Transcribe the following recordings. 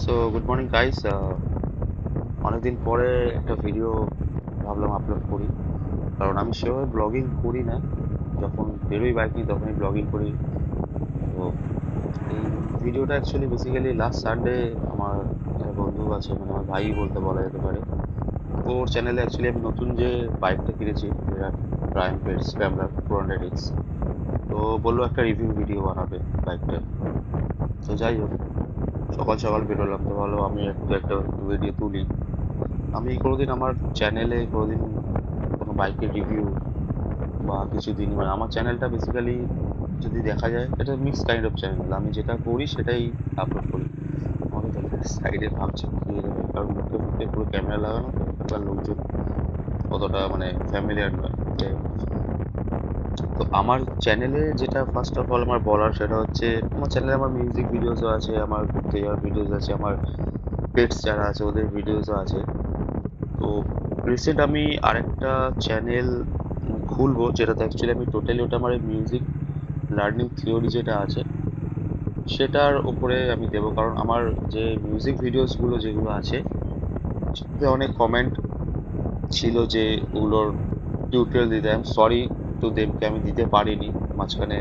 So good morning guys. অনেকদিন পরে একটা ভিডিও ভাবলাম আপলোড করি, কারণ আমি সেভাবে ব্লগিং করি না। যখন বেরোই বাইক নিয়ে তখনই ব্লগিং করি। তো এই ভিডিওটা অ্যাকচুয়ালি বেসিক্যালি লাস্ট সানডে আমার একটা বন্ধু আছে, মানে আমার ভাই বলতে বলা যেতে পারে। ওর চ্যানেলে অ্যাকচুয়ালি আমি নতুন যে বাইকটা কিনেছি, যেটা ট্রায়াম্ফের স্ক্র্যাম্বলার 400X, তো বললো একটা রিভিউ ভিডিও বানাবে বাইকটার। তো যাই হোক, সকাল সকাল বেরোলাম, তো ভালো আমি একটা ভিডিও তুলি। আমি কোনোদিন আমার চ্যানেলে কোনোদিন কোনো বাইকের রিভিউ বা কিছু দিনই, মানে আমার চ্যানেলটা বেসিক্যালি যদি দেখা যায় এটা মিক্স কাইন্ড অফ চ্যানেল। আমি যেটা করি সেটাই আপলোড করি। আমাকে তাহলে সাইডে ভাবছে কি রে ভাই, কারণ মুখে মুখে পুরো ক্যামেরা লাগানো, তো এখানকার লোকজন অতটা মানে ফ্যামিলিয়ার নয়। যাই হোক, তো আমার চ্যানেলে যেটা ফার্স্ট অফ অল আমার বলার সেটা হচ্ছে, আমার চ্যানেলে আমার মিউজিক ভিডিওসও আছে, আমার ঘুরতে যাওয়ার ভিডিওস আছে, আমার পেটস যারা আছে ওদের ভিডিওসও আছে। তো রিসেন্ট আমি আরেকটা চ্যানেল খুলবো, যেটাতে অ্যাকচুয়ালি আমি টোটালি ওটা আমার মিউজিক লার্নিং থিওরি যেটা আছে সেটার উপরে আমি দেবো। কারণ আমার যে মিউজিক ভিডিওসগুলো যেগুলো আছে সেটাতে অনেক কমেন্ট ছিল যে ওগুলোর টিউটোরিয়াল দিতে। আই এম সরি টু দেমকে, আমি দিতে পারিনি। মাঝখানে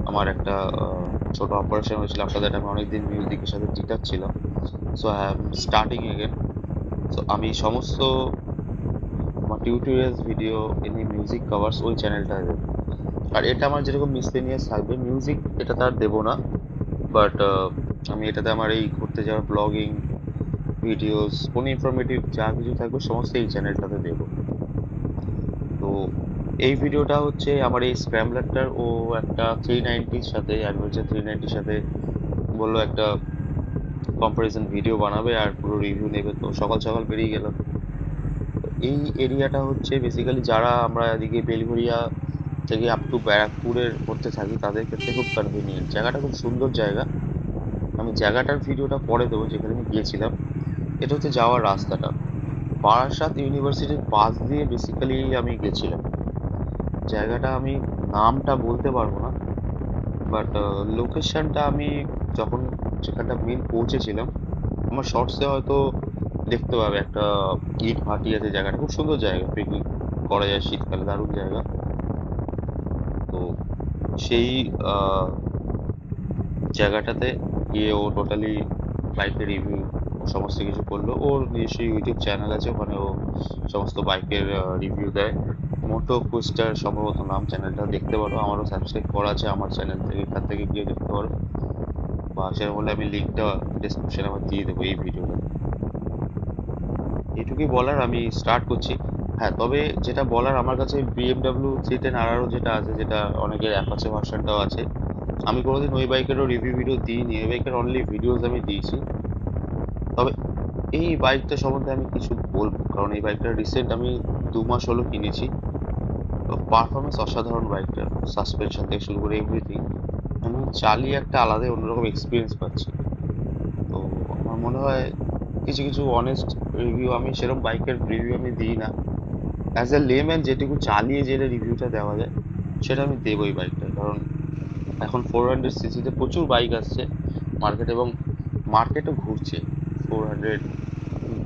আমার একটা ছোট অপারেশন হয়েছিল, আফটার দ্যাট আমি অনেকদিন মিউজিকের সাথে ডিটাচ ছিলাম। So I am starting again. So আমি সমস্ত আমার tutorials video any music covers ওই চ্যানেলটায় দেবো। আর এটা আমার যেরকম মিসলেনিয়াস থাকবে মিউজিক, এটা তার দেবো না। বাট আমি এটাতে আমার এই ঘুরতে যাওয়ার ব্লগিং ভিডিওস, কোনো ইনফরমেটিভ যা কিছু থাকবে সমস্ত এই চ্যানেলটাতে দেবো। তো এই ভিডিওটা হচ্ছে আমার এই স্ক্র্যাম্বলারটার, ও একটা 390-র সাথে, অ্যাডভেঞ্চার 390-র সাথে বললো একটা কম্পারিজন ভিডিও বানাবে আর পুরো রিভিউ নেবে। তো সকাল সকাল বেরিয়ে গেলাম। তো এই এরিয়াটা হচ্ছে বেসিক্যালি যারা আমরা এদিকে বেলঘরিয়া থেকে আপ টু ব্যারাকপুরের মধ্যে থাকি তাদের ক্ষেত্রে খুব কনভিনিয়েন্ট। জায়গাটা খুব সুন্দর জায়গা। আমি জায়গাটার ভিডিওটা পরে দেবো, যেখানে আমি গিয়েছিলাম। এটা হচ্ছে যাওয়ার রাস্তাটা, বারাসাত ইউনিভার্সিটির পাশ দিয়ে বেসিক্যালি আমি গেছিলাম। জায়গাটা আমি নামটা বলতে পারবো না, বাট লোকেশনটা আমি যখন যেখানটা মেন পৌঁছেছিলাম, আমার শর্টসে হয়তো দেখতে পাবে একটা ইট ভাটি আছে। জায়গাটা খুব সুন্দর জায়গা, পিকনিক করা যায় শীতকালে, দারুণ জায়গা। তো সেই আহ, জায়গাটাতে গিয়ে ও টোটালি বাইকের রিভিউ ও সমস্ত কিছু করলো। ওর নিজস্ব ইউটিউব চ্যানেল আছে, ওখানে ও সমস্ত বাইকের রিভিউ দেয়। মোটো কুইস্টার সম্ভবত নাম চ্যানেলটা, দেখতে পারো। আমারও সাবস্ক্রাইব করা আছে আমার চ্যানেল থেকে, এখান থেকে গিয়ে দেখতে পারো। বা সেরকম হলে আমি লিঙ্কটা ডিসক্রিপশনে আমার দিয়ে দেবো এই ভিডিওটা। এইটুকুই বলার, আমি স্টার্ট করছি। হ্যাঁ, তবে যেটা বলার, আমার কাছে BMW 310 RR যেটা আছে, যেটা অনেকের অ্যাপাচে ভার্সনটাও আছে। আমি কোনোদিন ওই বাইকেরও রিভিউ ভিডিও দিইনি, ওই বাইকের অনলি ভিডিওস আমি দিয়েছি। তবে এই বাইকটা সম্বন্ধে আমি কিছু বলবো, কারণ এই বাইকটা রিসেন্ট আমি 2 মাস হলো কিনেছি। তো পারফরমেন্স অসাধারণ বাইকটার, সাসপেনশন থেকে শুরু করে এভরিথিং। আমি চালিয়ে একটা আলাদাই অন্যরকম এক্সপিরিয়েন্স পাচ্ছি। তো আমার মনে হয় কিছু কিছু অনেস্ট রিভিউ, আমি সেরকম বাইকের রিভিউ আমি দিই না। অ্যাজ এ লেম্যান যেটুকু চালিয়ে যে রিভিউটা দেওয়া যায় সেটা আমি দেবো এই বাইকটায়। কারণ এখন 400 সিসিতে প্রচুর বাইক আসছে মার্কেট, এবং মার্কেটও ঘুরছে 400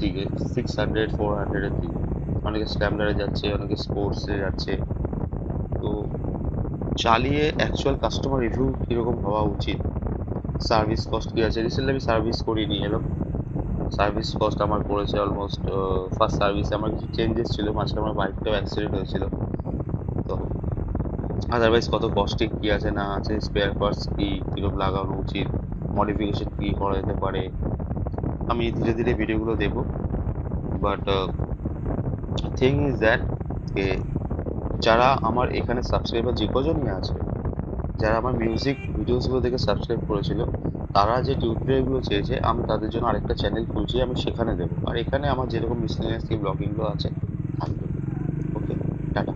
দিকে, 600, 400-এর দিকে। অনেকে স্ক্র্যাম্বলারে যাচ্ছে, অনেকে স্পোর্টসে যাচ্ছে। তো চালিয়ে অ্যাকচুয়াল কাস্টমার রিভিউ কীরকম হওয়া উচিত, সার্ভিস কস্ট কী আছে। রিসেন্টলি আমি সার্ভিস করিয়ে নিয়ে এলাম। সার্ভিস কস্ট আমার পড়েছে অলমোস্ট, ফার্স্ট সার্ভিসে আমার কিছু চেঞ্জেস ছিল, মাঝখানে আমার বাইকটাও অ্যাক্সিডেন্ট হয়েছিল। তো আদারওয়াইজ কত কস্টিং কী আছে না আছে, স্পেয়ার পার্টস কী কীরকম লাগানো উচিত, মডিফিকেশন কী করা যেতে পারে, আমি ধীরে ধীরে ভিডিওগুলো দেবো। বাট থিং ইজ দ্যাট, যারা আমার এখানে সাবস্ক্রাইবার যে কজনই আছে, যারা আমার মিউজিক ভিডিওসগুলো দেখে সাবস্ক্রাইব করেছিল, তারা যে টিউটোরিয়ালগুলো চেয়েছে, আমি তাদের জন্য আরেকটা চ্যানেল খুলছি, আমি সেখানে দেবো। আর এখানে আমার যেরকম মিসলেনিয়াস ব্লগিংগুলো আছে থাকবে। ওকে, টাটা।